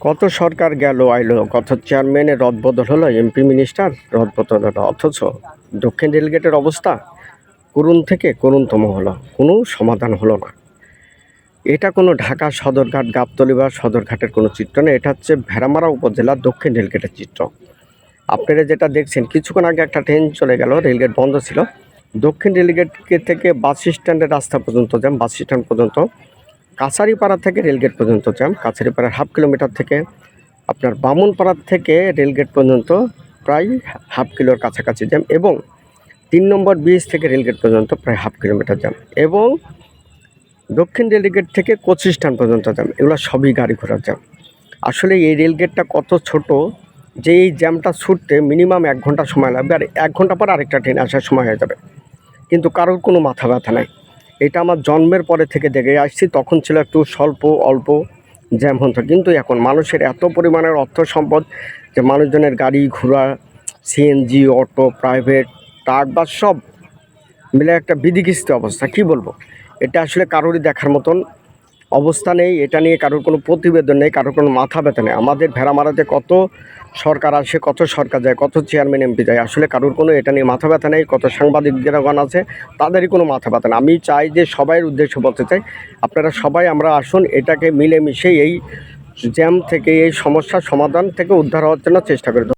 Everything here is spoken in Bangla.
কত সরকার গেল আইলো, কত চেয়ারম্যানের রদবদল হলো, এমপি মিনিস্টার রদবদল হলো, অথচ দক্ষিণ রেলগেটের অবস্থা করুণ থেকে করুণতম হলো, কোনো সমাধান হলো না। এটা কোনো ঢাকা সদরঘাট গাবতলী বা সদরঘাটের কোনো চিত্র না, এটা হচ্ছে ভেড়ামারা উপজেলার দক্ষিণ রেলগেটের চিত্র। আপনারা যেটা দেখছেন, কিছুক্ষণ আগে একটা ট্রেন চলে গেল, রেলগেট বন্ধ ছিল। দক্ষিণ রেলগেট থেকে বাস স্ট্যান্ডের রাস্তা পর্যন্ত জ্যাম, বাস স্ট্যান্ড পর্যন্ত, কাছারিপাড়া থেকে রেলগেট পর্যন্ত জ্যাম, কাছারিপাড়ার হাফ কিলোমিটার থেকে আপনার বামুনপাড়ার থেকে রেলগেট পর্যন্ত প্রায় হাফ কিলোর কাছাকাছি জ্যাম, এবং 3 নম্বর ব্রিজ থেকে রেলগেট পর্যন্ত প্রায় হাফ কিলোমিটার জ্যাম, এবং দক্ষিণ রেলগেট থেকে কোচি স্ট্যান্ড পর্যন্ত জ্যাম। এগুলো সবই গাড়ি ঘোড়ার জ্যাম। আসলে এই রেলগেটটা কত ছোট যে এই জ্যামটা ছুটতে মিনিমাম 1 ঘন্টা সময় লাগবে, আর 1 ঘন্টা পর আরেকটা ট্রেন আসার সময় হয়ে যাবে, কিন্তু কারোর কোনো মাথা ব্যথা নাই। এটা আমার জন্মের পরে থেকে দেখে আসছি, তখন ছিল একটু অল্প জ্যাম হতো, কিন্তু এখন মানুষের এত পরিমাণের অর্থ সম্পদ যে মানুষজনের গাড়ি ঘোড়া, সিএনজি, অটো, প্রাইভেট, ট্রাক, বাস সব মিলে একটা বিধিকিস্ত অবস্থা। কি বলবো, এটা আসলে কারোরই দেখার মতন অবস্থা নেই। এটা নিয়ে কারোর কোনো প্রতিবেদন নেই, কারোর কোনো মাথা ব্যথা নেই। আমাদের ভেড়ামারাতে কত সরকার আসে, কত সরকার যায়, কত চেয়ারম্যান এমপি যায়, আসলে কারোর কোনো এটা নিয়ে মাথা ব্যথা নেই। কত সাংবাদিকগণ আছে, তাদেরই কোনো মাথা ব্যথা নেই। আমি চাই যে সবাইয়ের উদ্দেশ্যে বলতে চাই, আপনারা সবাই আমরা আসুন, এটাকে মিলেমিশে এই জ্যাম থেকে, এই সমস্যার সমাধান থেকে উদ্ধার হওয়ার জন্য চেষ্টা করি।